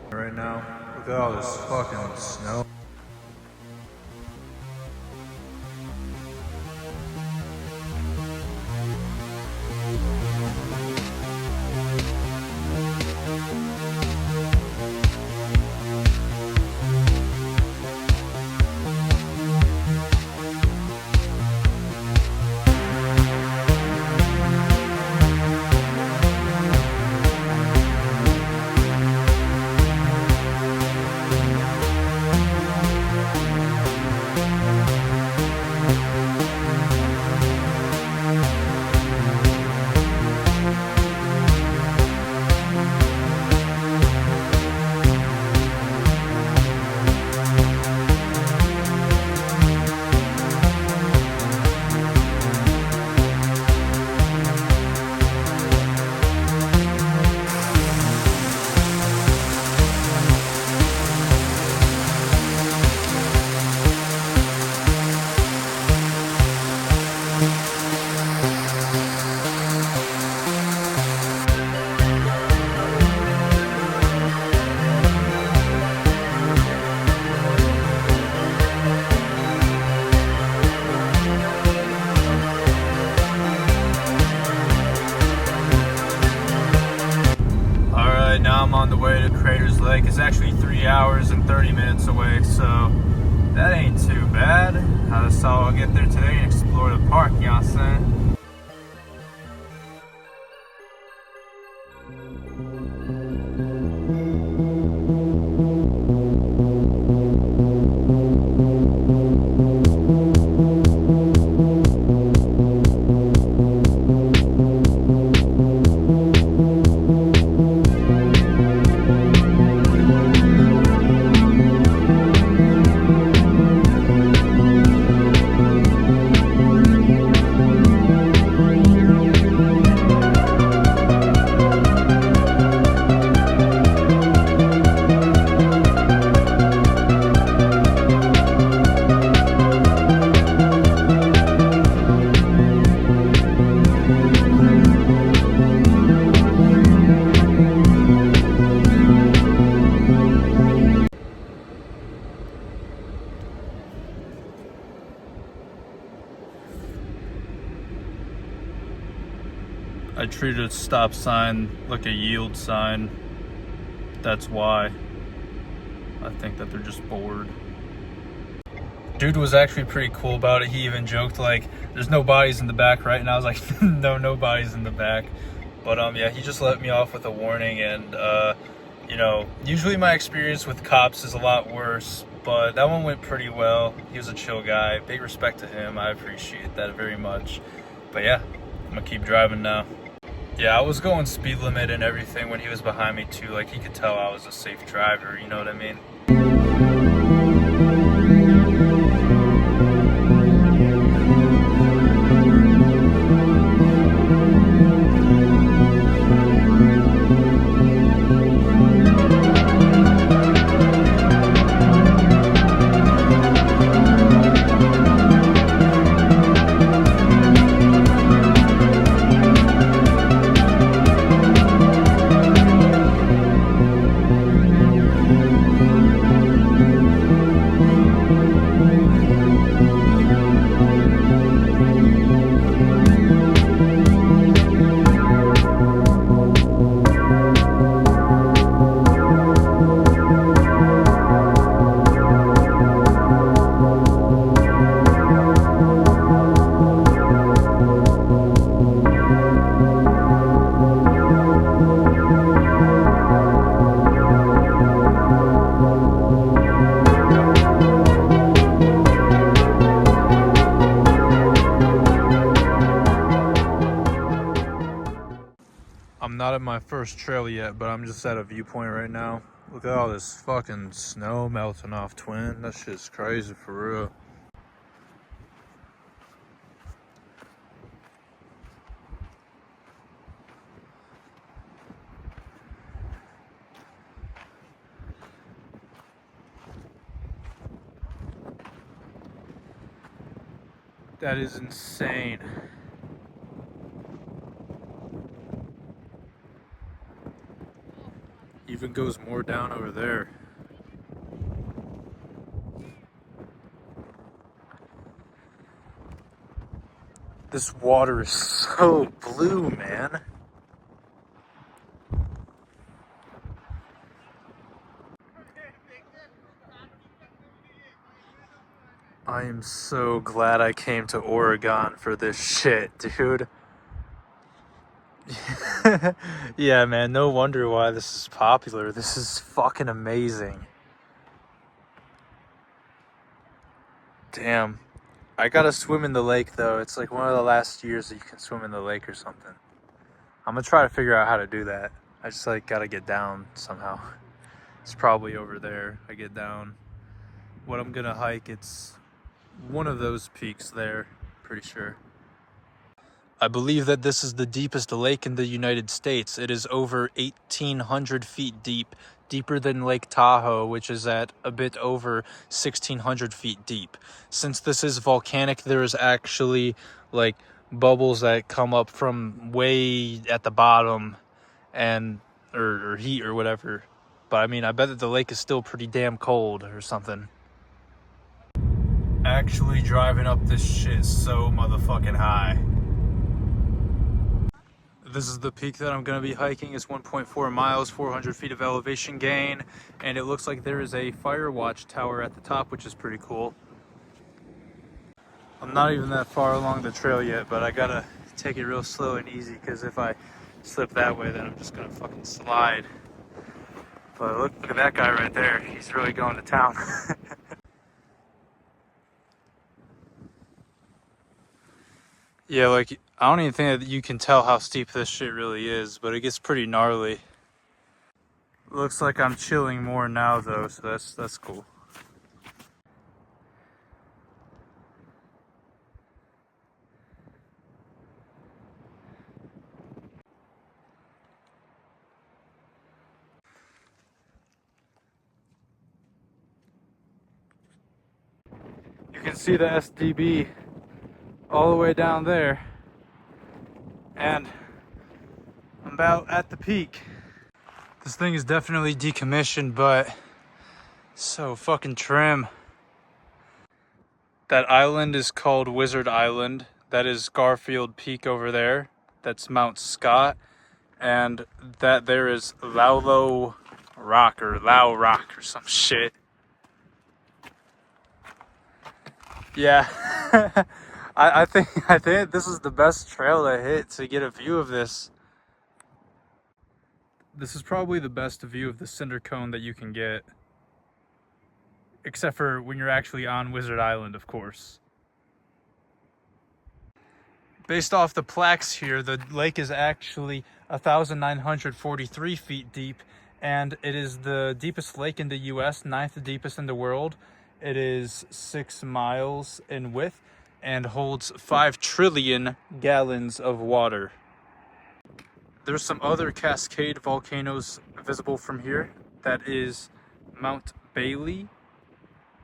Right now, look at all this fucking snow. Alright, now I'm on the way to Craters Lake. It's actually 3 hours and 30 minutes away, so that ain't too bad. So I'll get there today and explore the park, you know what I'm saying? I treated a stop sign like a yield sign. That's why. I think that they're just bored. Dude was actually pretty cool about it. He even joked like, there's no bodies in the back, right? And I was like, no bodies in the back. But yeah, he just let me off with a warning. And you know, usually my experience with cops is a lot worse, but that one went pretty well. He was a chill guy. Big respect to him. I appreciate that very much. But yeah, I'm gonna keep driving now. Yeah, I was going speed limit and everything when he was behind me too. Like, he could tell I was a safe driver, you know what I mean? I'm not at my first trail yet, but I'm just at a viewpoint right now. Look at all this fucking snow melting off, twin. That shit's crazy for real. That is insane. Even goes more down over there. This water is so blue, man. I am so glad I came to Oregon for this shit, dude. Yeah, man, no wonder why this is popular. This is fucking amazing. Damn. I gotta swim in the lake, though. It's like one of the last years that you can swim in the lake or something. I'm gonna try to figure out how to do that. I just, like, gotta get down somehow. It's probably over there. I get down. What I'm gonna hike, it's one of those peaks there, pretty sure. I believe that this is the deepest lake in the United States. It is over 1,800 feet deep, deeper than Lake Tahoe, which is at a bit over 1,600 feet deep. Since this is volcanic, there is actually like bubbles that come up from way at the bottom and or heat or whatever. But I mean, I bet that the lake is still pretty damn cold or something. Actually driving up this shit so motherfucking high. This is the peak that I'm going to be hiking. It's 1.4 miles, 400 feet of elevation gain, and it looks like there is a fire watch tower at the top, which is pretty cool. I'm not even that far along the trail yet, but I gotta take it real slow and easy, because if I slip that way, then I'm just gonna fucking slide. But look at that guy right there. He's really going to town. Yeah, like, I don't even think that you can tell how steep this shit really is, but it gets pretty gnarly. Looks like I'm chilling more now, though, so that's cool. You can see the SDB all the way down there, and I'm about at the peak. This thing is definitely decommissioned, but so fucking trim. That island is called Wizard Island. That is Garfield Peak over there. That's Mount Scott. And that there is Lau Rock or some shit. Yeah. I think this is the best trail to hit to get a view of this. This is probably the best view of the cinder cone that you can get. Except for when you're actually on Wizard Island, of course. Based off the plaques here, the lake is actually 1,943 feet deep, and it is the deepest lake in the US, 9th deepest in the world. It is 6 miles in width and holds 5 trillion gallons of water. There's some other Cascade volcanoes visible from here. That is Mount Bailey,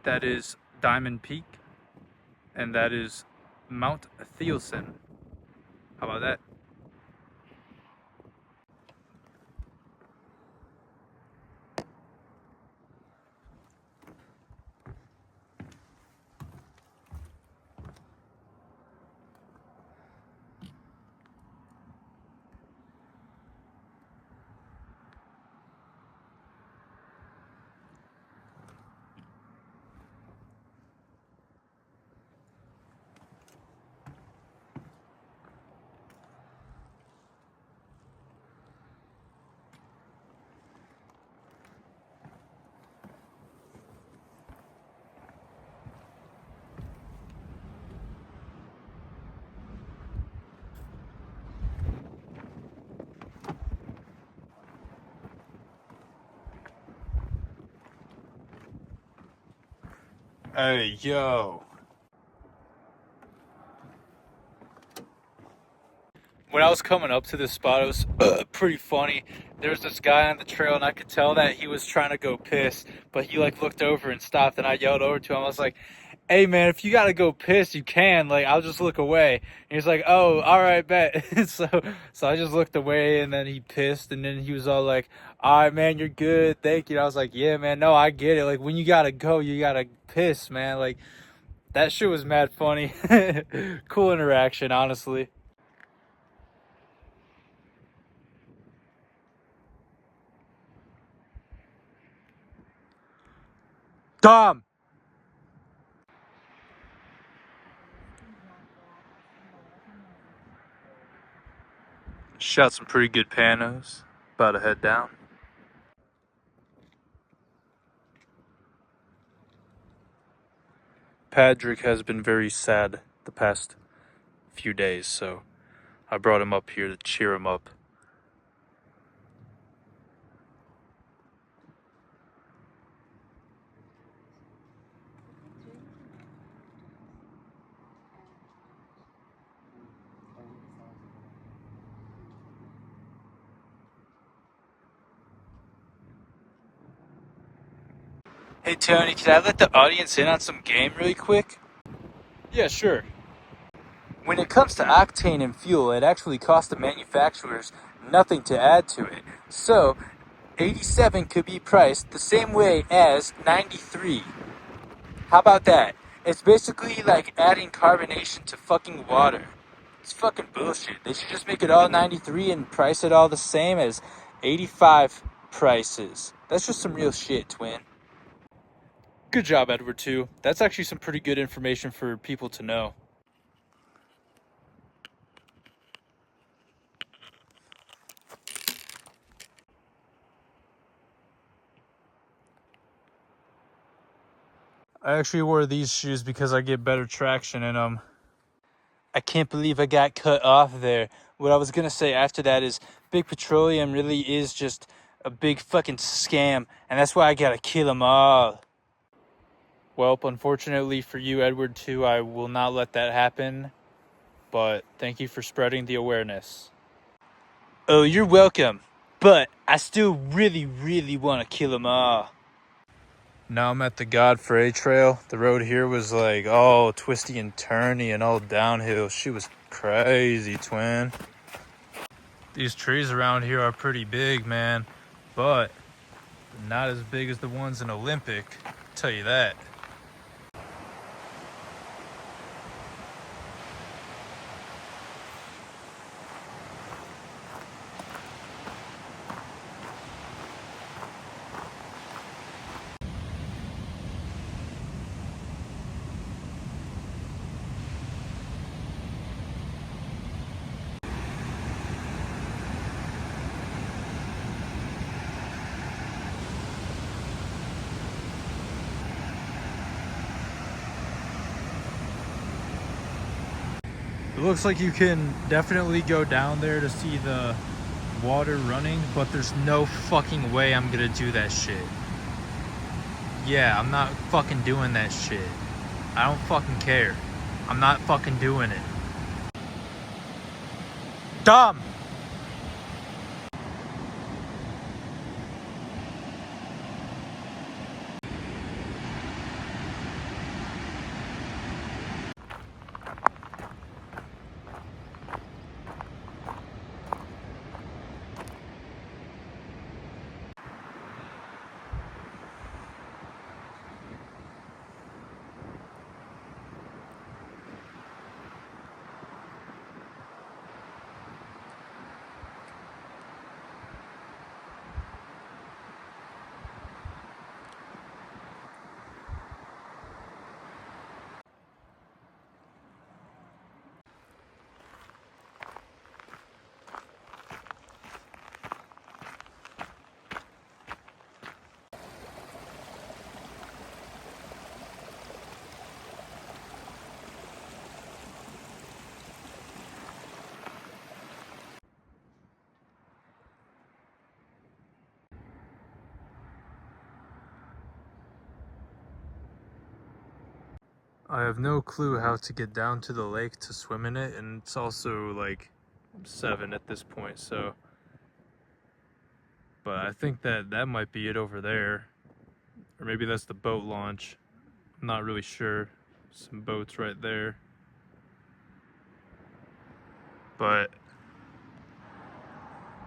that is Diamond Peak, and that is Mount Thielsen. How about that? Hey, yo. When I was coming up to this spot, it was pretty funny. There was this guy on the trail, and I could tell that he was trying to go piss, but he like looked over and stopped, and I yelled over to him. I was like, hey man, if you gotta go piss, you can. Like, I'll just look away. And he's like, oh, all right, bet. So I just looked away, and then he pissed, and then he was all like, all right, man, you're good, thank you. And I was like, yeah, man, no, I get it. Like, when you gotta go, you gotta piss, man. Like, that shit was mad funny. Cool interaction, honestly. Tom! Shot some pretty good panos. About to head down. Patrick has been very sad the past few days, so I brought him up here to cheer him up. Hey Tony, can I let the audience in on some game really quick? Yeah, sure. When it comes to octane and fuel, it actually costs the manufacturers nothing to add to it. So, 87 could be priced the same way as 93. How about that? It's basically like adding carbonation to fucking water. It's fucking bullshit. They should just make it all 93 and price it all the same as 85 prices. That's just some real shit, twin. Good job, Edward, too. That's actually some pretty good information for people to know. I actually wore these shoes because I get better traction in them. I can't believe I got cut off there. What I was gonna say after that is Big Petroleum really is just a big fucking scam, and that's why I gotta kill them all. Well, unfortunately for you, Edward, too, I will not let that happen, but thank you for spreading the awareness. Oh, you're welcome, but I still really, really want to kill them all. Now I'm at the Godfrey Trail. The road here was like all twisty and turny and all downhill. She was crazy, twin. These trees around here are pretty big, man, but not as big as the ones in Olympic, I'll tell you that. It looks like you can definitely go down there to see the water running, but there's no fucking way I'm gonna do that shit. Yeah, I'm not fucking doing that shit. I don't fucking care. I'm not fucking doing it. Dumb! I have no clue how to get down to the lake to swim in it, and it's also like 7 at this point, so. But I think that might be it over there. Or maybe that's the boat launch. I'm not really sure. Some boats right there. But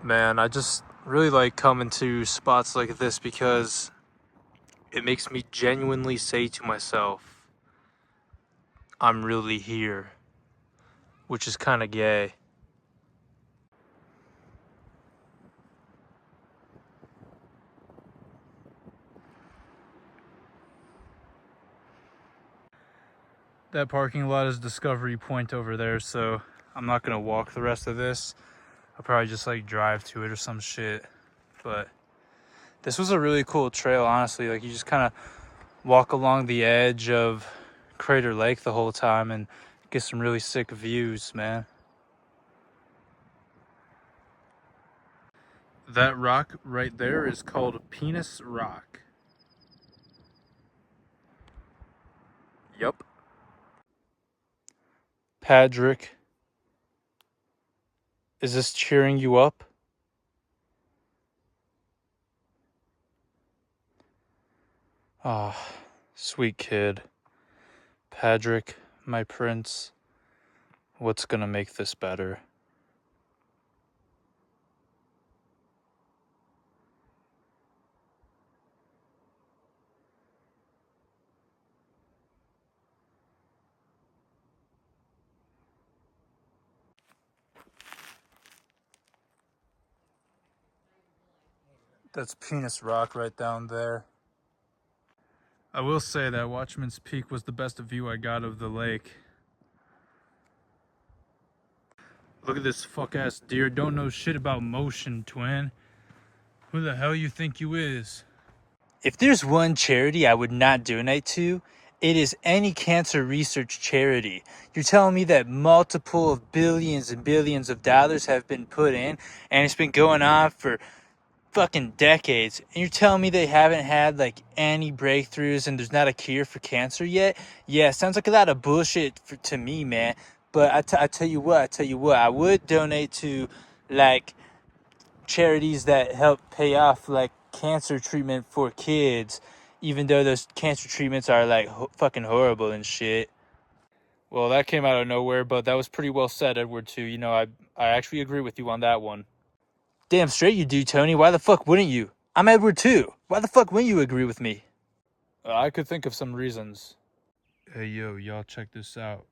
man, I just really like coming to spots like this because it makes me genuinely say to myself, I'm really here, which is kind of gay. That parking lot is Discovery Point over there, so I'm not gonna walk the rest of this. I'll probably just like drive to it or some shit. But this was a really cool trail, honestly. Like, you just kind of walk along the edge of Crater Lake the whole time and get some really sick views, man. That rock right there is called Penis Rock. Yup. Patrick, is this cheering you up? Ah, sweet kid. Patrick, my prince, what's gonna make this better? That's Penis Rock right down there. I will say that Watchman's Peak was the best view I got of the lake. Look at this fuck-ass deer. Don't know shit about motion, twin. Who the hell you think you is? If there's one charity I would not donate to, it is any cancer research charity. You're telling me that multiple of billions and billions of dollars have been put in, and it's been going on for fucking decades, and you're telling me they haven't had like any breakthroughs and there's not a cure for cancer yet? Yeah, sounds like a lot of bullshit to me, man. But I tell you what, I would donate to like charities that help pay off like cancer treatment for kids, even though those cancer treatments are like fucking horrible and shit. Well, that came out of nowhere, but that was pretty well said, Edward, too. You know, I actually agree with you on that one. Damn straight you do, Tony. Why the fuck wouldn't you? I'm Edward too. Why the fuck wouldn't you agree with me? I could think of some reasons. Hey yo, y'all check this out.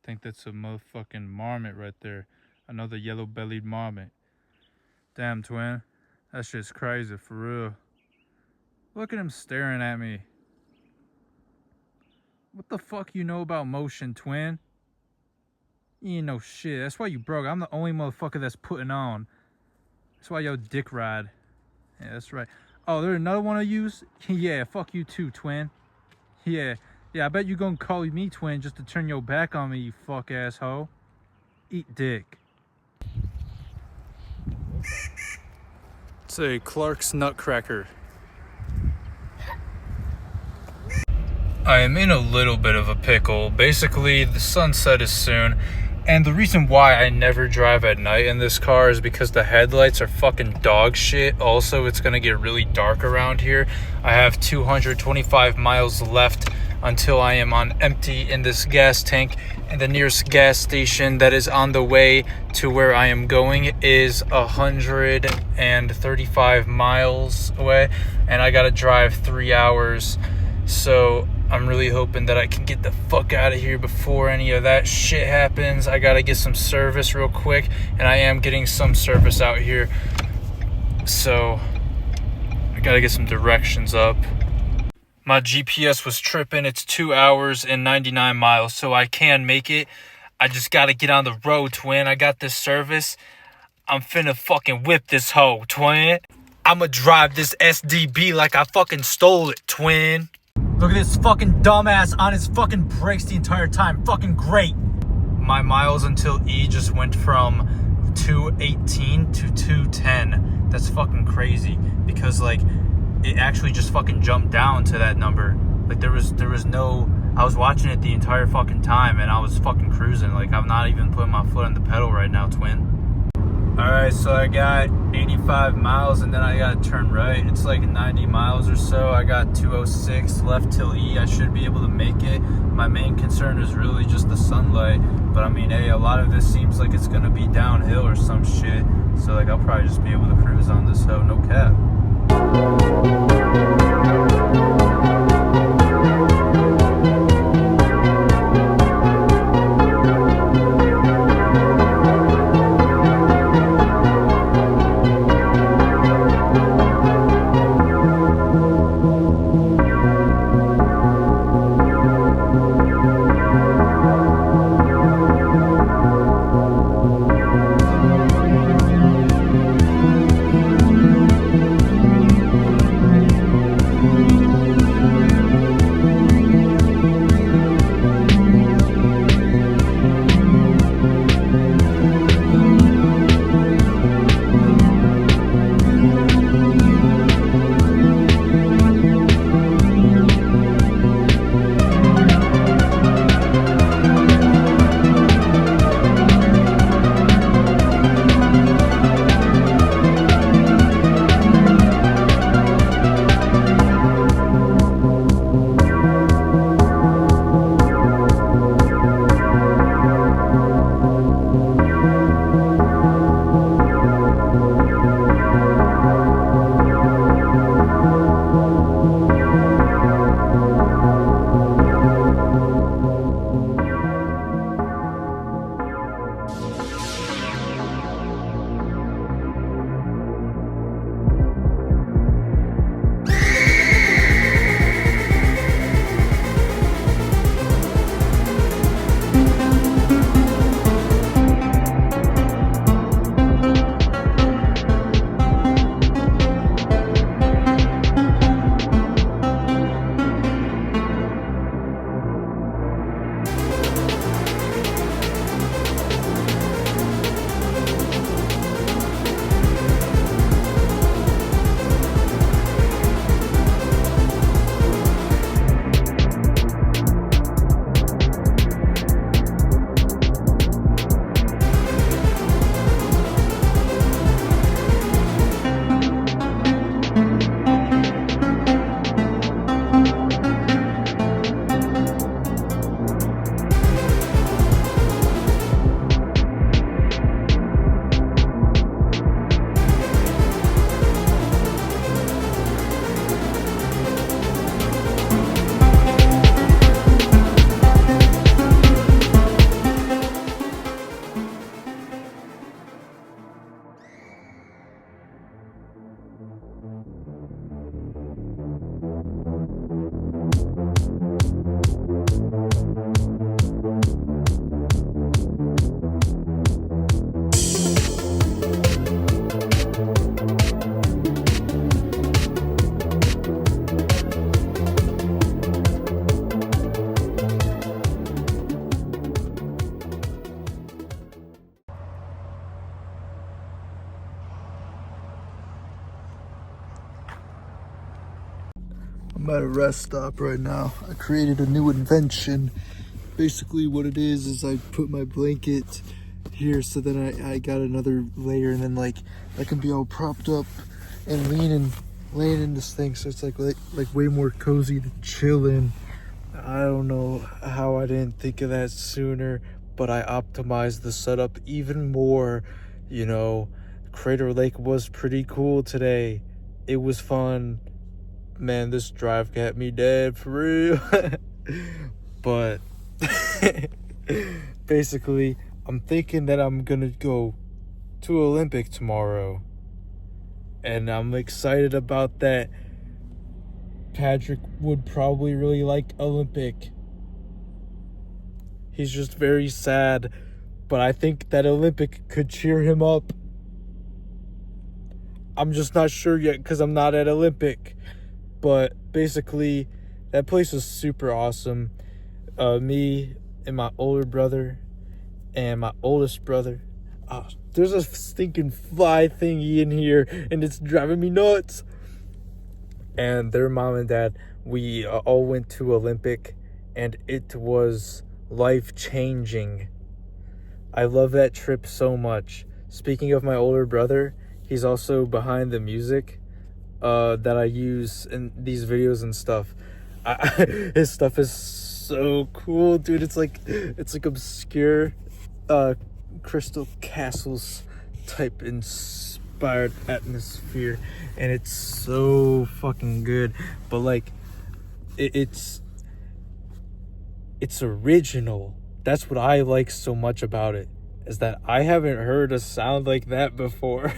Think that's a motherfucking marmot right there. Another yellow-bellied marmot. Damn, twin. That shit's crazy, for real. Look at him staring at me. What the fuck you know about motion, twin? You ain't know shit. That's why you broke. I'm the only motherfucker that's putting on. That's why yo dick ride. Yeah, that's right. Oh, there's another one I use? Yeah, fuck you too, twin. Yeah, I bet you gonna call me twin just to turn your back on me, you fuck asshole. Eat dick. It's a Clark's Nutcracker. I am in a little bit of a pickle. Basically, the sunset is soon. And the reason why I never drive at night in this car is because the headlights are fucking dog shit. Also, it's going to get really dark around here. I have 225 miles left until I am on empty in this gas tank. And the nearest gas station that is on the way to where I am going is 135 miles away. And I got to drive 3 hours. So I'm really hoping that I can get the fuck out of here before any of that shit happens. I gotta get some service real quick, and I am getting some service out here. So I gotta get some directions up. My GPS was tripping. It's 2 hours and 99 miles, so I can make it. I just gotta get on the road, twin. I got this service. I'm finna fucking whip this hoe, twin. I'ma drive this SDB like I fucking stole it, twin. Look at this fucking dumbass on his fucking brakes the entire time. Fucking great. My miles until E just went from 218 to 210. That's fucking crazy. Because like it actually just fucking jumped down to that number. Like there was no, I was watching it the entire fucking time and I was fucking cruising. Like I'm not even putting my foot on the pedal right now, twin. Alright, so I got 85 miles and then I gotta turn right. It's like 90 miles or so. I got 206 left till E. I should be able to make it. My main concern is really just the sunlight. But I mean, hey, a lot of this seems like it's gonna be downhill or some shit. So like I'll probably just be able to cruise on this hoe, no cap. I'm at a rest stop right now. I created a new invention. Basically what it is I put my blanket here so then I got another layer and then like I can be all propped up and laying in this thing, so it's like way more cozy to chill in. I don't know how I didn't think of that sooner, but I optimized the setup even more. You know, Crater Lake was pretty cool today. It was fun. Man, this drive got me dead for real. But basically, I'm thinking that I'm gonna go to Olympic tomorrow. And I'm excited about that. Patrick would probably really like Olympic. He's just very sad, but I think that Olympic could cheer him up. I'm just not sure yet because I'm not at Olympic. But basically, that place was super awesome. Me and my older brother and my oldest brother. There's a stinking fly thingy in here, and it's driving me nuts. And their mom and dad, we all went to Olympic, and it was life-changing. I love that trip so much. speaking of my older brother, he's also behind the music that I use in these videos and stuff. His stuff is so cool, dude. It's like obscure Crystal Castles type inspired atmosphere, and it's so fucking good. But like it's original. That's what I like so much about it, is that I haven't heard a sound like that before.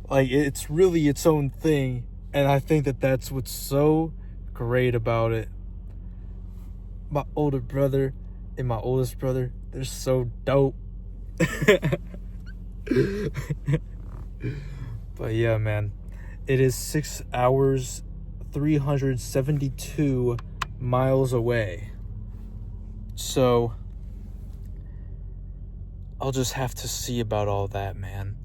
Like, it's really its own thing, and I think that that's what's so great about it. My older brother and my oldest brother, they're so dope. But yeah, man, it is 6 hours 372 miles away, so I'll just have to see about all that, man.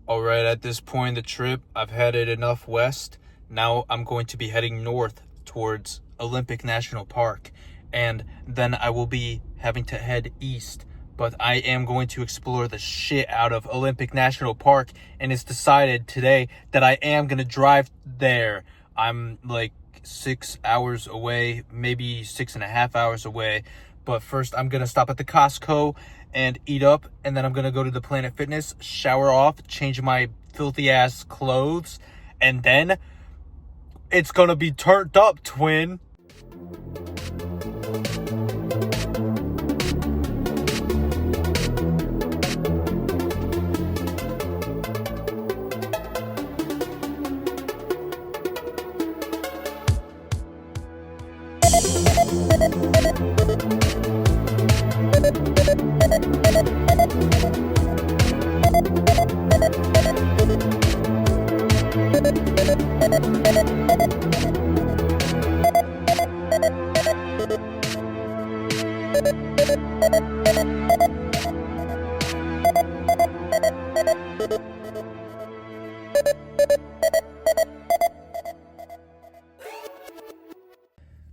All right, at this point in the trip, I've headed enough west. Now I'm going to be heading north towards Olympic National Park, and then I will be having to head east. But I am going to explore the shit out of Olympic National Park, and it's decided today that I am going to drive there. I'm like 6 hours away, maybe 6.5 hours away. But first, I'm going to stop at the Costco and eat up, and then I'm going to go to the Planet Fitness, shower off, change my filthy ass clothes, and then it's going to be turned up, twin.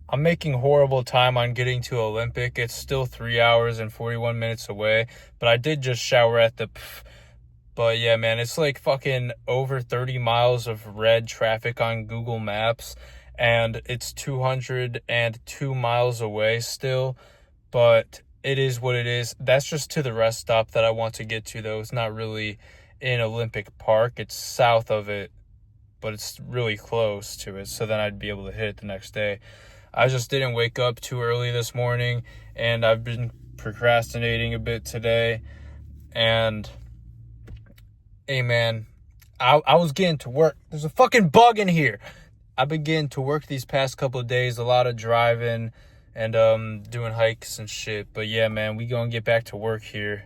I'm making horrible time on getting to Olympic. It's still 3 hours and 41 minutes away, but I did just shower at the... But yeah, man, it's like fucking over 30 miles of red traffic on Google Maps, and it's 202 miles away still, but it is what it is. That's just to the rest stop that I want to get to, though. It's not really in Olympic Park. It's south of it, but it's really close to it, so then I'd be able to hit it the next day. I just didn't wake up too early this morning, and I've been procrastinating a bit today. And hey, man, I was getting to work. There's a fucking bug in here. I've been getting to work these past couple of days, a lot of driving and doing hikes and shit. But yeah, man, we gonna get back to work here.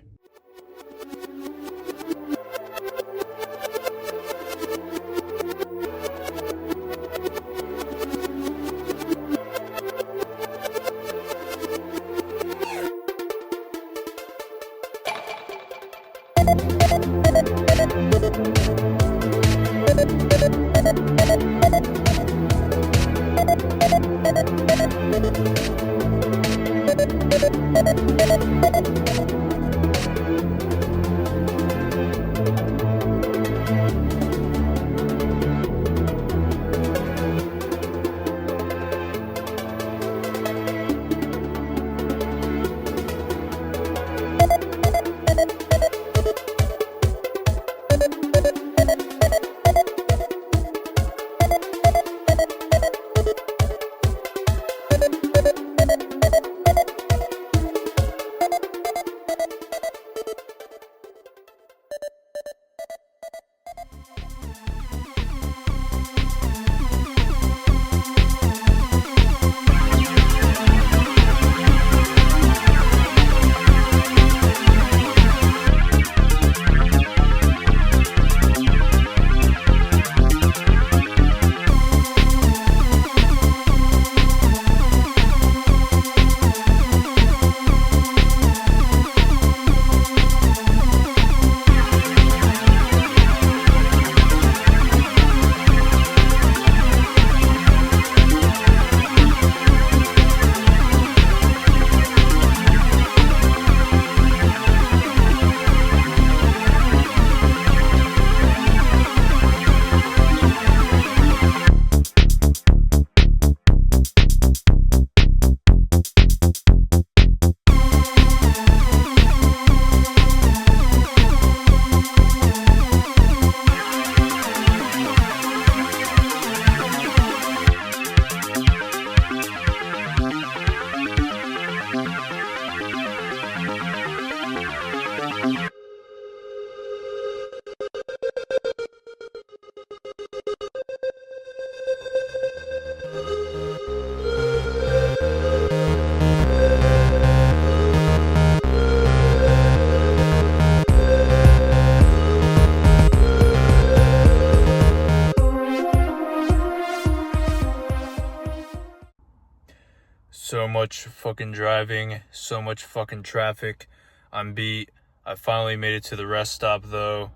much fucking driving, so much fucking traffic. I'm beat. I finally made it to the rest stop though.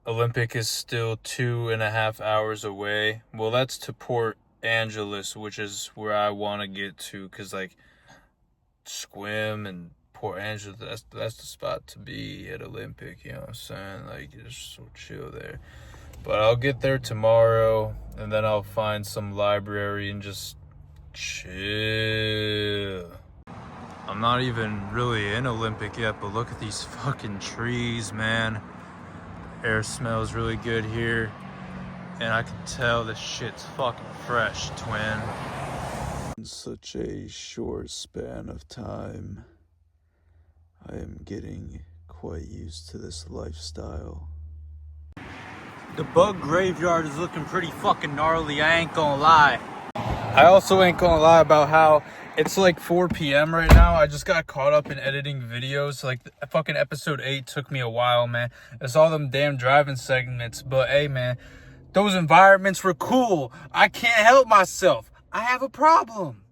Olympic is still 2.5 hours away. Well, that's to Port Angeles, which is where I want to get to, because like Squim and Port Angeles, that's the spot to be at Olympic, you know what I'm saying? Like, it's so chill there. But I'll get there tomorrow, and then I'll find some library and just chill. I'm not even really in Olympic yet, but look at these fucking trees, man. Air smells really good here, and I can tell this shit's fucking fresh, twin. In such a short span of time, I am getting quite used to this lifestyle. The bug graveyard is looking pretty fucking gnarly, I ain't gonna lie. I also ain't gonna lie about how it's like 4 p.m. right now. I just got caught up in editing videos. Like, fucking episode 8 took me a while, man. It's all them damn driving segments. But, hey, man, those environments were cool. I can't help myself. I have a problem.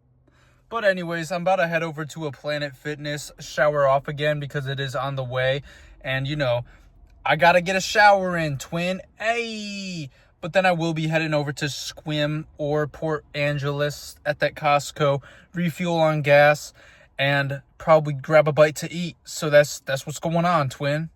But anyways, I'm about to head over to a Planet Fitness, shower off again because it is on the way. And, you know, I gotta get a shower in, twin. Hey! But then I will be heading over to Squim or Port Angeles at that Costco, refuel on gas, and probably grab a bite to eat. So that's what's going on, twin.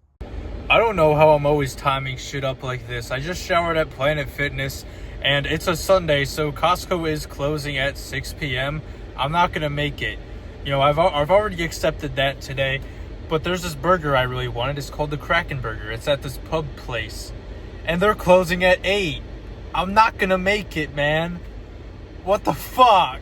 I don't know how I'm always timing shit up like this. I just showered at Planet Fitness, and it's a Sunday, so Costco is closing at 6 p.m. I'm not gonna make it. You know, I've already accepted that today, but there's this burger I really wanted. It's called the Kraken Burger. It's at this pub place, and they're closing at 8. I'm not gonna make it, man. What the fuck?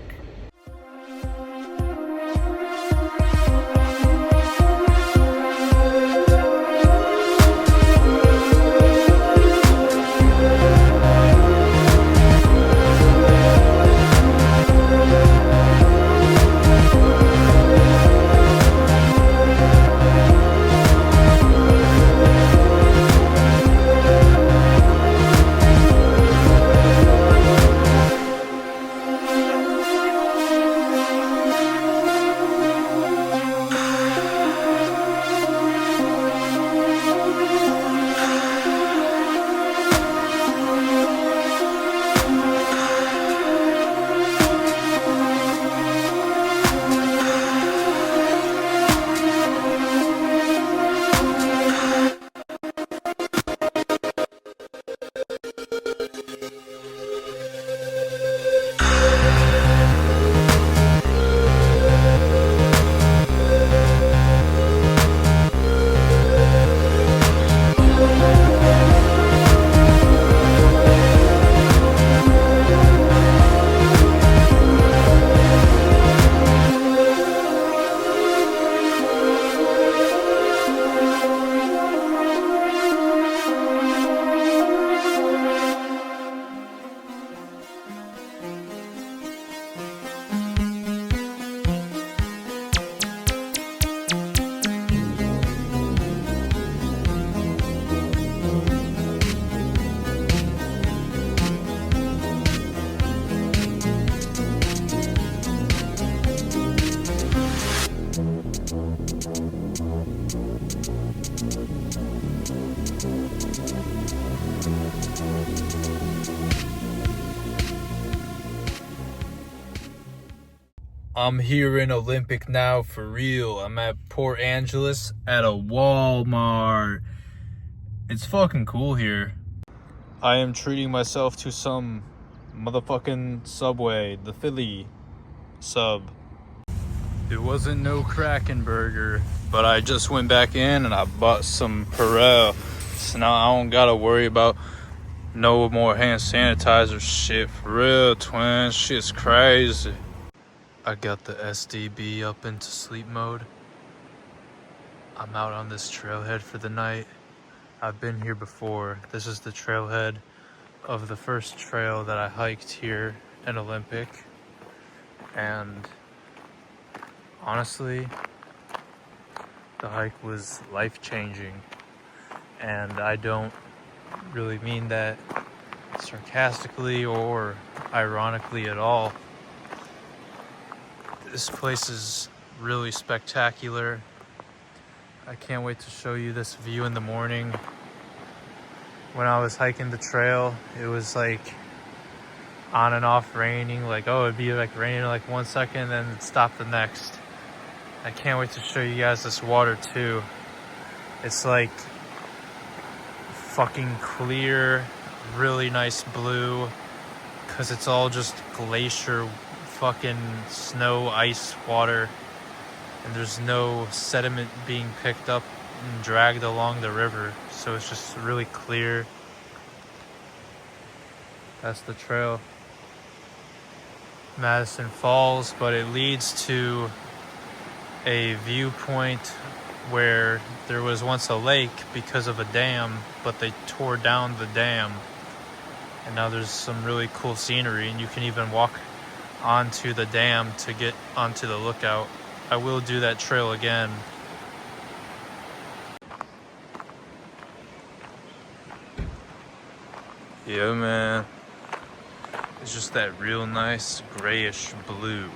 I'm here in Olympic now, for real. I'm at Port Angeles at a Walmart. It's fucking cool here. I am treating myself to some motherfucking Subway, the Philly sub. It wasn't no Kraken burger, but I just went back in and I bought some Perel. So now I don't gotta worry about no more hand sanitizer shit. For real, twin, shit's crazy. I got the SDB up into sleep mode. I'm out on this trailhead for the night. I've been here before. This is the trailhead of the first trail that I hiked here in Olympic. And honestly, the hike was life-changing. And I don't really mean that sarcastically or ironically at all. This place is really spectacular. I can't wait to show you this view in the morning. When I was hiking the trail, it was like on and off raining. Like, oh, it'd be like raining like 1 second, then it'd stop the next. I can't wait to show you guys this water too. It's like fucking clear, really nice blue, because it's all just glacier fucking snow ice water, and there's no sediment being picked up and dragged along the river, so it's just really clear. That's the trail, Madison Falls, but it leads to a viewpoint where there was once a lake because of a dam, but they tore down the dam, and now there's some really cool scenery, and you can even walk onto the dam to get onto the lookout. I will do that trail again. Yeah, man. It's just that real nice grayish blue.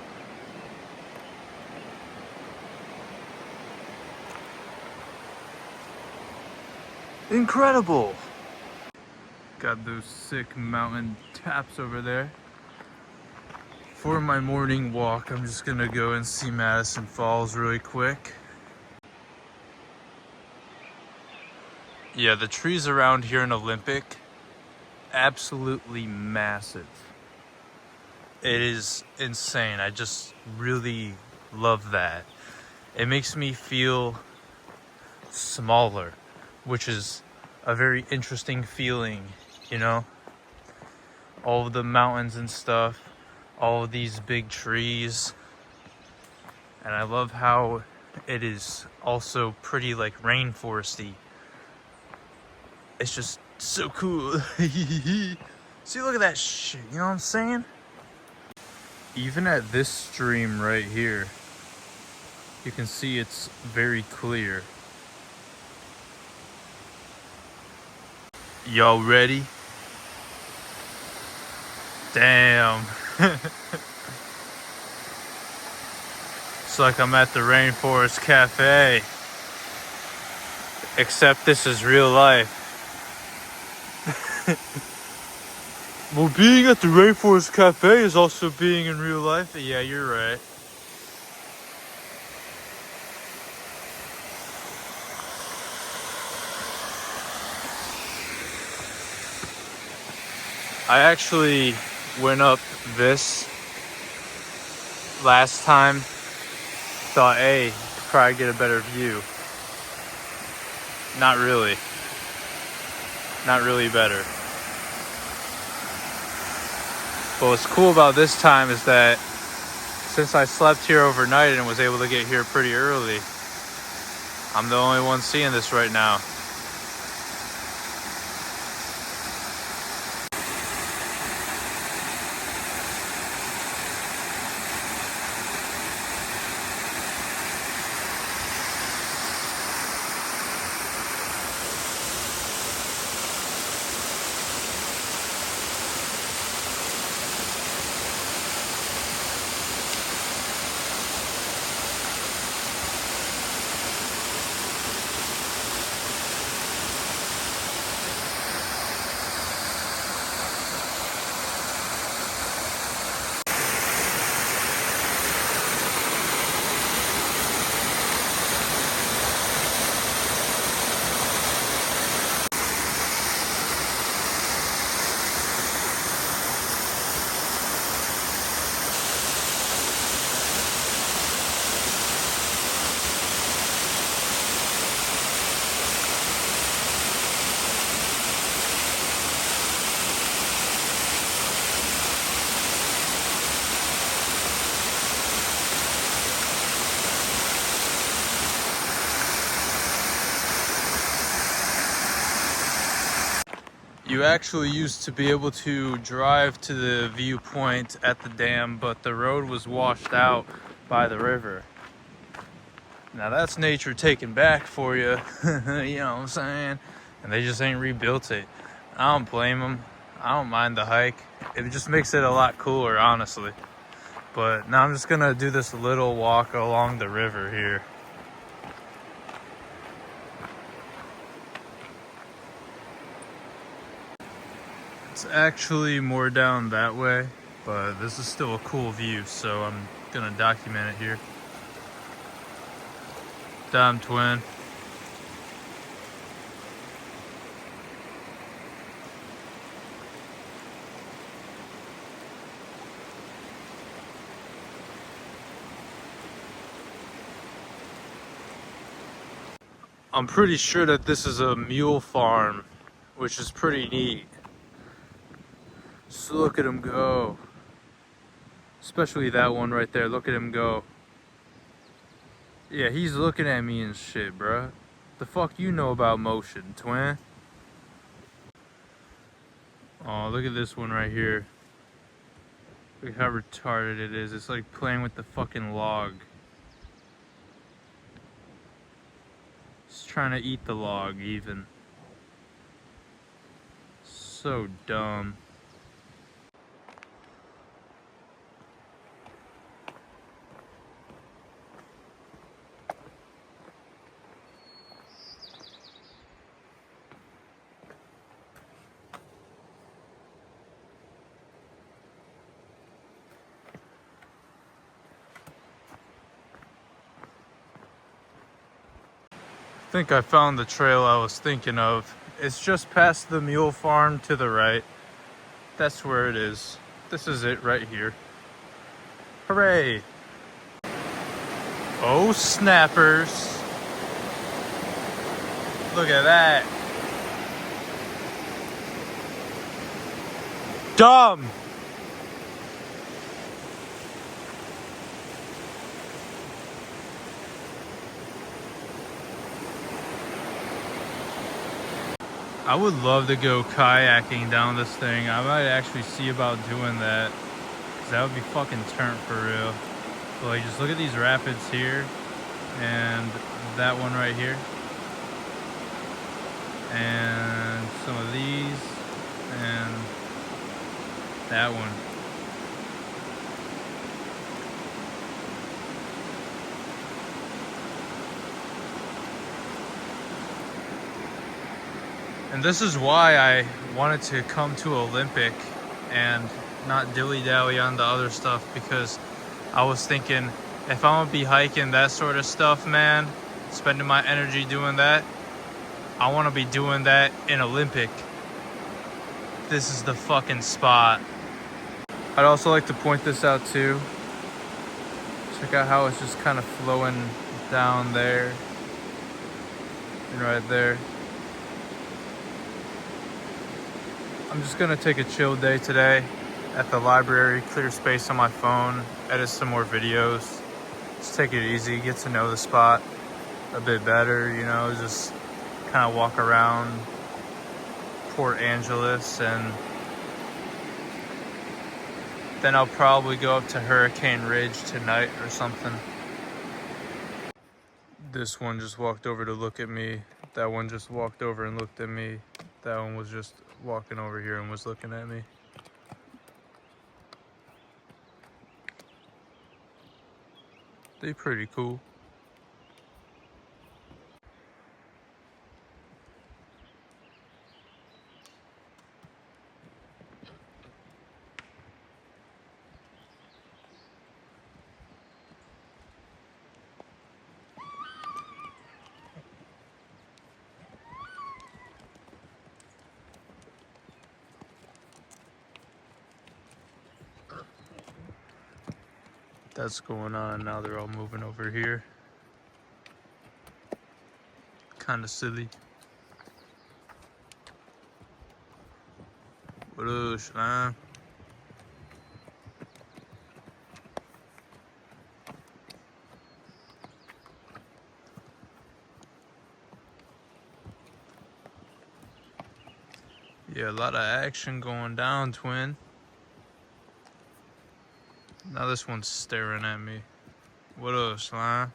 Incredible! Got those sick mountain taps over there. For my morning walk, I'm just gonna go and see Madison Falls really quick. Yeah, the trees around here in Olympic, absolutely massive. It is insane. I just really love that. It makes me feel smaller, which is a very interesting feeling, you know? All of the mountains and stuff, all of these big trees. And I love how it is also pretty like rainforesty. It's just so cool. See, look at that shit, you know what I'm saying? Even at this stream right here, you can see it's very clear. Y'all ready? Damn. It's like I'm at the Rainforest Cafe. Except this is real life. Well, being at the Rainforest Cafe is also being in real life. Yeah, you're right. I actually went up this last time. Thought, hey, could probably get a better view. Not really. Not really better. But what's cool about this time is that since I slept here overnight and was able to get here pretty early, I'm the only one seeing this right now. You actually used to be able to drive to the viewpoint at the dam, but the road was washed out by the river. Now that's nature taking back for you, you know what I'm saying? And they just ain't rebuilt it. I don't blame them. I don't mind the hike. It just makes it a lot cooler, honestly. But now I'm just gonna do this little walk along the river here. It's actually more down that way, but this is still a cool view, so I'm gonna document it here. Damn, twin. I'm pretty sure that this is a mule farm, which is pretty neat. So look at him go. Especially that one right there. Look at him go. Yeah, he's looking at me and shit, bruh. The fuck you know about motion, twin? Oh, look at this one right here. Look how retarded it is. It's like playing with the fucking log. It's trying to eat the log, even. So dumb. I think I found the trail I was thinking of. It's just past the mule farm to the right. That's where it is. This is it right here. Hooray! Oh, snappers. Look at that. Dumb! I would love to go kayaking down this thing. I might actually see about doing that. Cause that would be fucking turnt for real. But like, just look at these rapids here. And that one right here. And some of these. And that one. And this is why I wanted to come to Olympic and not dilly-dally on the other stuff, because I was thinking, if I'm gonna be hiking that sort of stuff, man, spending my energy doing that, I wanna be doing that in Olympic. This is the fucking spot. I'd also like to point this out too. Check out how it's just kind of flowing down there and right there. I'm just gonna take a chill day today at the library, clear space on my phone, edit some more videos. Just take it easy, get to know the spot a bit better, you know, just kind of walk around Port Angeles, and then I'll probably go up to Hurricane Ridge tonight or something. This one just walked over to look at me. That one just walked over and looked at me. That one was just walking over here and was looking at me. They pretty cool. That's going on. Now they're all moving over here. Kind of silly. What up, slime? Yeah, a lot of action going down, twin. Now this one's staring at me. What up, slime?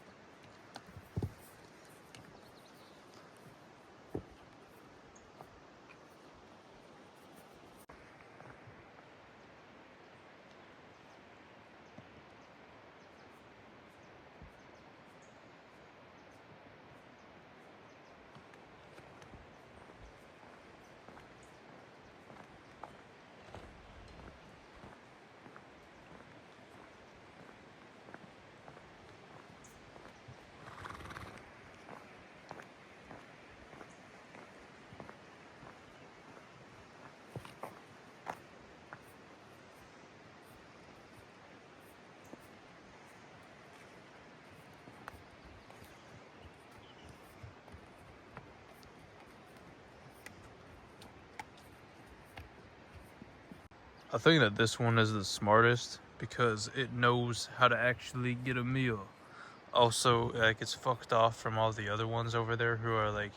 I think that this one is the smartest because it knows how to actually get a meal. Also, like, it's fucked off from all the other ones over there who are like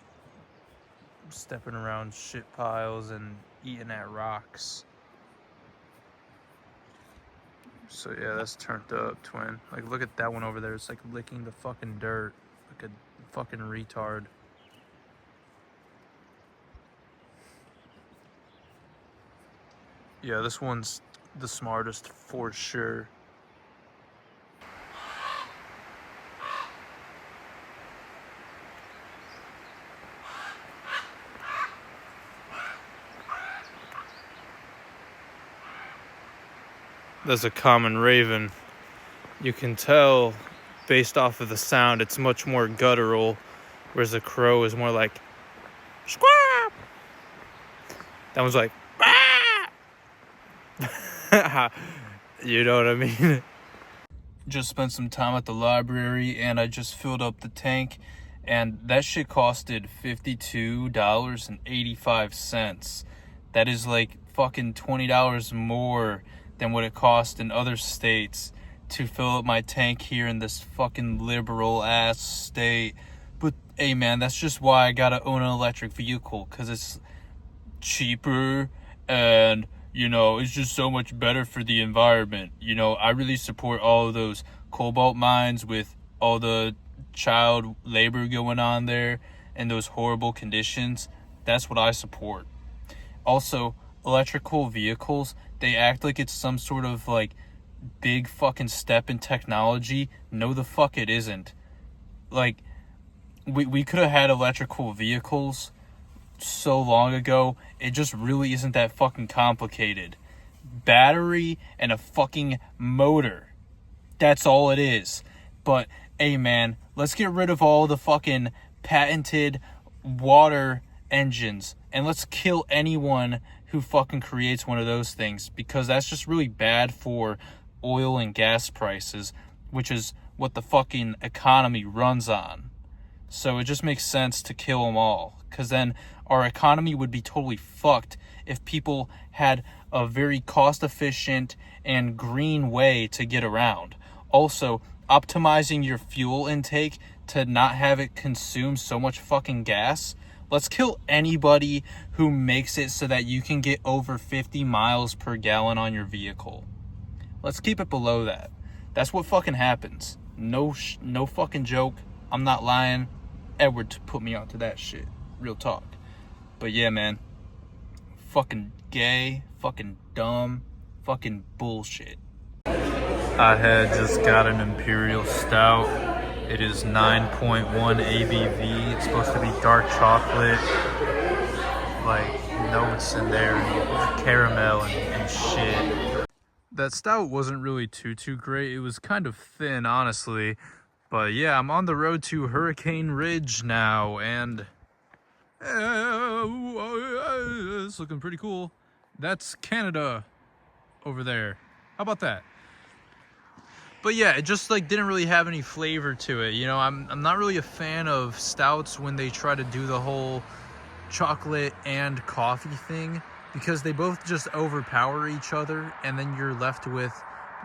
stepping around shit piles and eating at rocks. So yeah, that's turned up, twin. Like, look at that one over there. It's like licking the fucking dirt like a fucking retard. Yeah, this one's the smartest for sure. That's a common raven. You can tell based off of the sound, it's much more guttural, whereas a crow is more like squawk. That one's like you know what I mean? Just spent some time at the library and I just filled up the tank, and that shit costed $52.85. That is like fucking $20 more than what it cost in other states to fill up my tank here in this fucking liberal ass state. But hey man, that's just why I gotta own an electric vehicle, because it's cheaper and, you know, it's just so much better for the environment. You know, I really support all of those cobalt mines with all the child labor going on there and those horrible conditions. That's what I support. Also, electrical vehicles, they act like it's some sort of like big fucking step in technology. No, the fuck it isn't. Like, we could have had electrical vehicles so long ago. It just really isn't that fucking complicated. Battery and a fucking motor. That's all it is. But hey man, let's get rid of all the fucking patented water engines and let's kill anyone who fucking creates one of those things, because that's just really bad for oil and gas prices, which is what the fucking economy runs on. So it just makes sense to kill them all, because then our economy would be totally fucked if people had a very cost-efficient and green way to get around. Also, optimizing your fuel intake to not have it consume so much fucking gas. Let's kill anybody who makes it so that you can get over 50 miles per gallon on your vehicle. Let's keep it below that. That's what fucking happens. No fucking joke. I'm not lying. Edward put me onto that shit. Real talk. But yeah, man. Fucking gay. Fucking dumb. Fucking bullshit. I had just got an Imperial Stout. It is 9.1 ABV. It's supposed to be dark chocolate. Like, notes in there. And caramel and shit. That stout wasn't really too great. It was kind of thin, honestly. But yeah, I'm on the road to Hurricane Ridge now, and it's looking pretty cool. That's Canada over there. How about that? But yeah, it just like didn't really have any flavor to it. You know, I'm not really a fan of stouts when they try to do the whole chocolate and coffee thing, because they both just overpower each other and then you're left with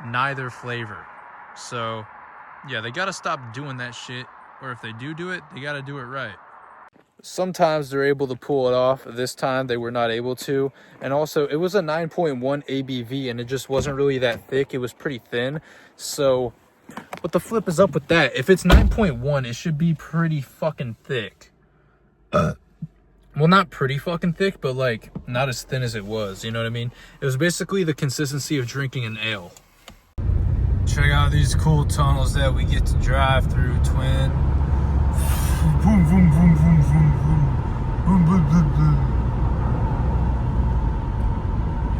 neither flavor. So yeah, they gotta stop doing that shit, or if they do it, they gotta do it right. Sometimes they're able to pull it off. This time they were not able to. And also, it was a 9.1 ABV and it just wasn't really that thick. It was pretty thin. So what the flip is up with that? If it's 9.1, it should be pretty fucking thick. Well, not pretty fucking thick, but like not as thin as it was. You know what I mean? It was basically the consistency of drinking an ale. Check out these cool tunnels that we get to drive through, twin. Boom, boom, boom, boom, boom, boom. Boom, boom, boom, boom.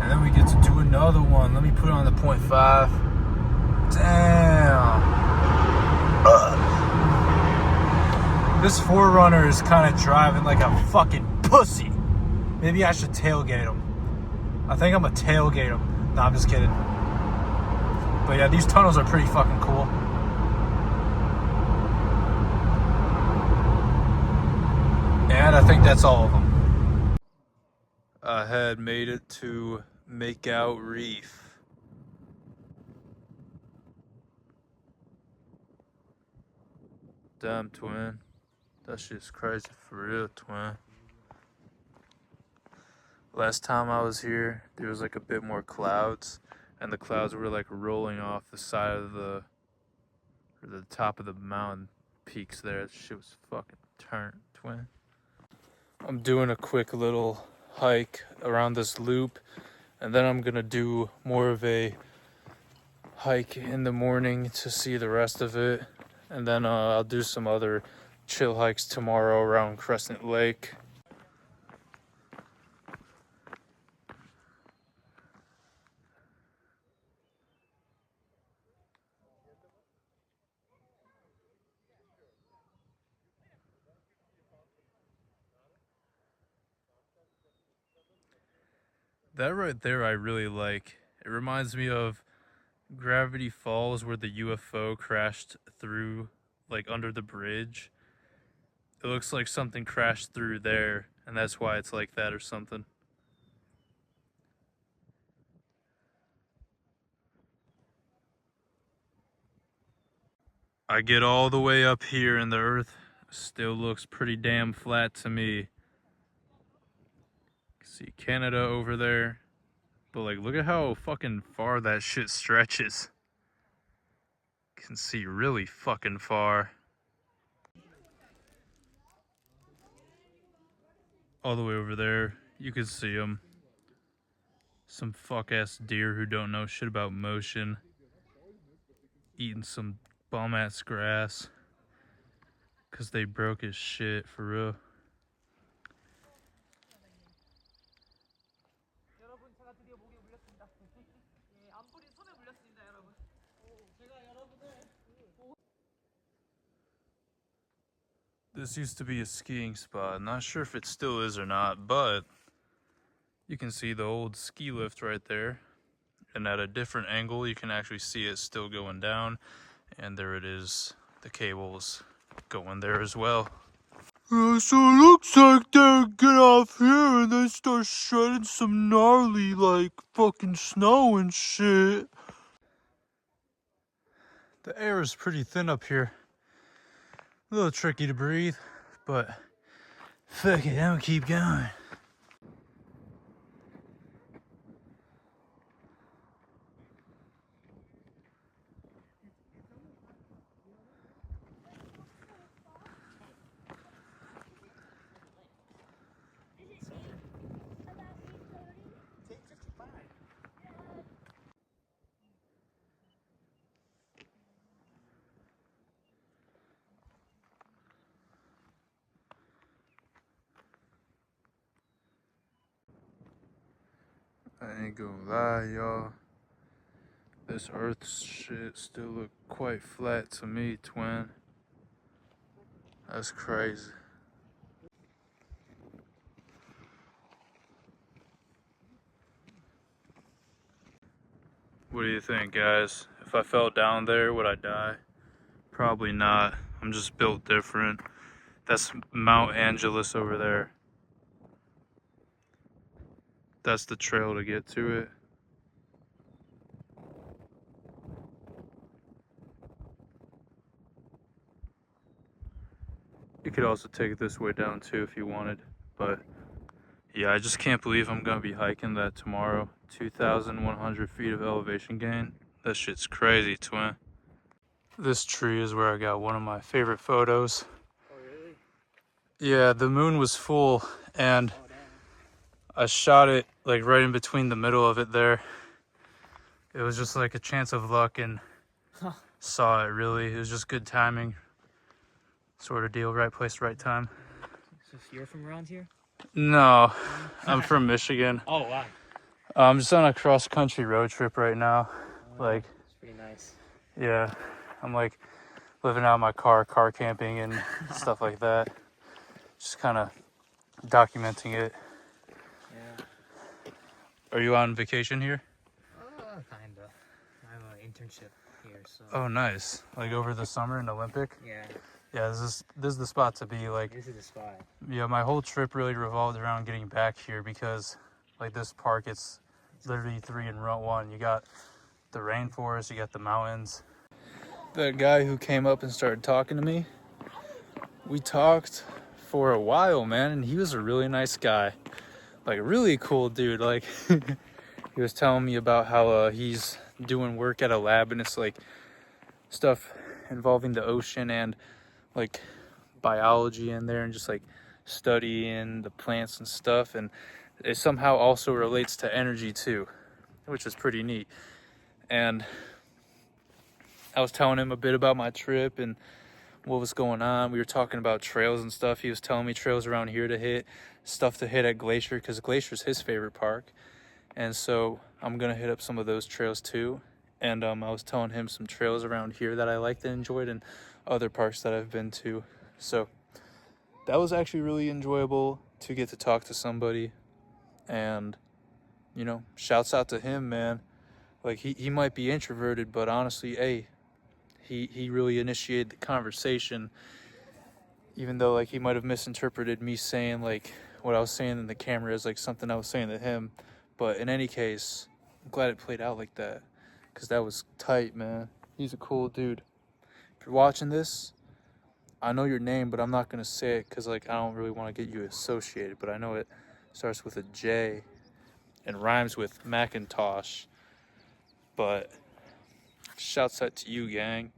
And then we get to do another one. Let me put it on the 0.5. Damn. This 4Runner is kind of driving like a fucking pussy. Maybe I should tailgate him. I think I'm gonna tailgate him. No, I'm just kidding. But yeah, these tunnels are pretty fucking cool. And I think that's all of them. I had made it to Makeout Reef. Damn, twin. That shit's crazy for real, twin. Last time I was here, there was like a bit more clouds, and the clouds were like rolling off the side of the top of the mountain peaks there. That shit was fucking turnt, twin. I'm doing a quick little hike around this loop, and then I'm gonna do more of a hike in the morning to see the rest of it, and then I'll do some other chill hikes tomorrow around Crescent Lake. That right there I really like. It reminds me of Gravity Falls, where the UFO crashed through, like under the bridge. It looks like something crashed through there, and that's why it's like that or something. I get all the way up here and the earth still looks pretty damn flat to me. See Canada over there. But like, look at how fucking far that shit stretches. You can see really fucking far. All the way over there, you can see them. Some fuck-ass deer who don't know shit about motion. Eating some bum-ass grass. Cause they broke his shit, for real. This used to be a skiing spot. Not sure if it still is or not, but you can see the old ski lift right there. And at a different angle, you can actually see it still going down. And there it is, the cables going there as well. So it looks like they get off here and they start shredding some gnarly, like, fucking snow and shit. The air is pretty thin up here. A little tricky to breathe, but fuck it, I'm gonna keep going. I ain't gonna lie, y'all. This earth shit still look quite flat to me, twin. That's crazy. What do you think, guys? If I fell down there, would I die? Probably not. I'm just built different. That's Mount Angeles over there. That's the trail to get to it. You could also take it this way down too if you wanted, but yeah, I just can't believe I'm gonna be hiking that tomorrow. 2,100 feet of elevation gain. That shit's crazy, twin. This tree is where I got one of my favorite photos. Oh, really? Yeah, the moon was full and I shot it like right in between the middle of it there. It was just like a chance of luck and saw it really. It was just good timing. Sort of deal, right place, right time. So you're from around here? No, I'm from Michigan. Oh, wow. I'm just on a cross-country road trip right now. Like, It's pretty nice. yeah, I'm like living out my car camping and stuff like that. Just kind of documenting it. Yeah. Are you on vacation here? Kinda. I have an internship here, so. Oh, nice. Like over the summer in Olympic? Yeah, Yeah, this is the spot to be. Like, this is the spot. yeah, my whole trip really revolved around getting back here because, like, this park, it's literally three in row one. You got the rainforest, you got the mountains. The guy who came up and started talking to me, we talked for a while, man, and he was a really nice guy. Like, a really cool dude. Like, he was telling me about how he's doing work at a lab, and it's like stuff involving the ocean and like biology in there, and just like studying the plants and stuff. And it somehow also relates to energy too, which is pretty neat. And I was telling him a bit about my trip and what was going on. We were talking about trails and stuff. He was telling me trails around here to hit, stuff to hit at Glacier, because Glacier's his favorite park. And so I'm gonna hit up some of those trails too. And I was telling him some trails around here that I liked and enjoyed, and other parks that I've been to. So that was actually really enjoyable to get to talk to somebody. And, you know, shouts out to him, man. Like, he might be introverted, but honestly, hey, he really initiated the conversation, even though like he might have misinterpreted me saying like what I was saying in the camera as like something I was saying to him. But in any case, I'm glad it played out like that, because that was tight, man. He's a cool dude. If you're watching this, I know your name, but I'm not gonna say it because like I don't really want to get you associated, but I know it starts with a J and rhymes with Macintosh. But shouts out to you, gang.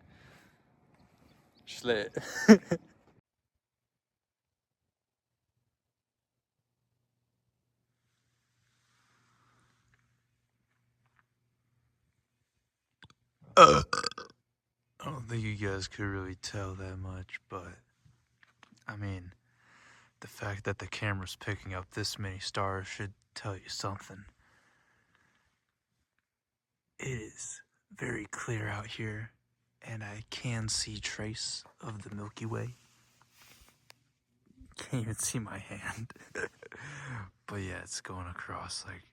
Schlit. I don't think you guys could really tell that much, but I mean, the fact that the camera's picking up this many stars should tell you something. It is very clear out here, and I can see trace of the Milky Way. Can't even see my hand. But yeah, it's going across like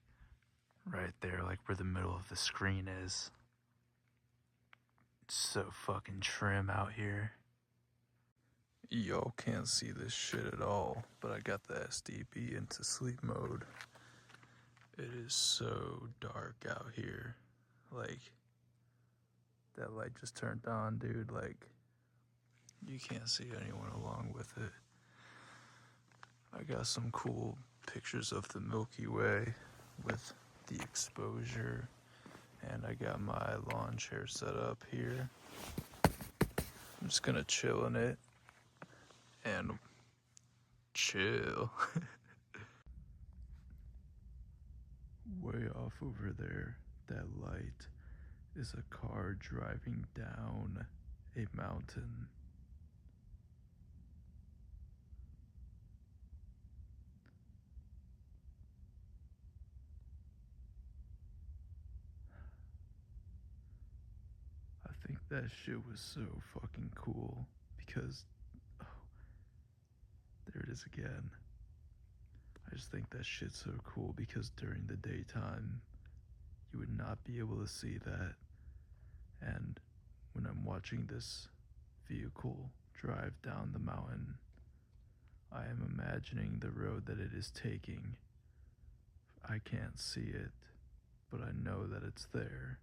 right there, like where the middle of the screen is. It's so fucking trim out here. Y'all can't see this shit at all, but I got the SDB into sleep mode. It is so dark out here. Like, that light just turned on, dude. Like, you can't see anyone along with it. I got some cool pictures of the Milky Way with the exposure, and I got my lawn chair set up here. I'm just gonna chill in it and chill. Way off over there, that light is a car driving down a mountain. I think that shit was so fucking cool because, oh, there it is again. I just think that shit's so cool because during the daytime, you would not be able to see that. And when I'm watching this vehicle drive down the mountain, I am imagining the road that it is taking. I can't see it, but I know that it's there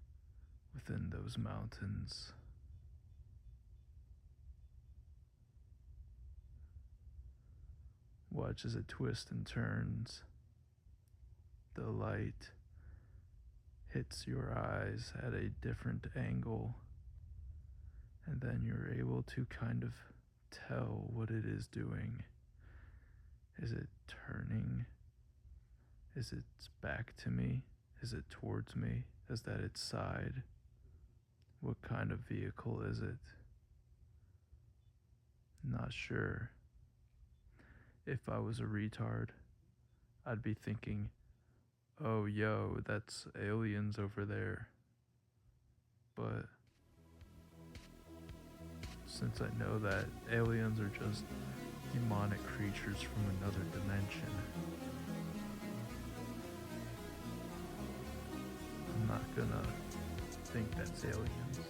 within those mountains. Watch as it twists and turns. The light hits your eyes at a different angle, and then you're able to kind of tell what it is doing. Is it turning? Is it back to me? Is it towards me? Is that its side? What kind of vehicle is it? Not sure. If I was a retard, I'd be thinking, oh yo, that's aliens over there. But since I know that aliens are just demonic creatures from another dimension, I'm not gonna think that's aliens.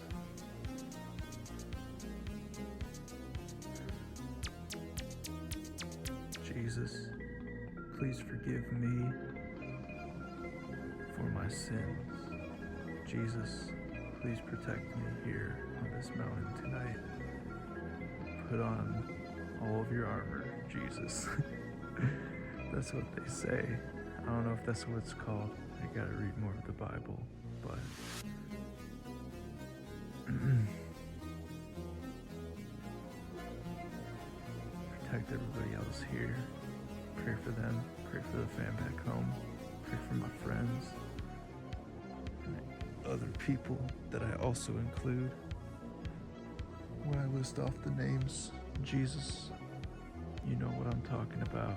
Jesus, please forgive me for my sins. Jesus, please protect me here on this mountain tonight. Put on all of your armor, Jesus. That's what they say. I don't know if that's what it's called. I gotta read more of the Bible, but protect everybody else here. Pray for them. Pray for the fam back home. Pray for my friends and other people that I also include. When I list off the names, Jesus, you know what I'm talking about.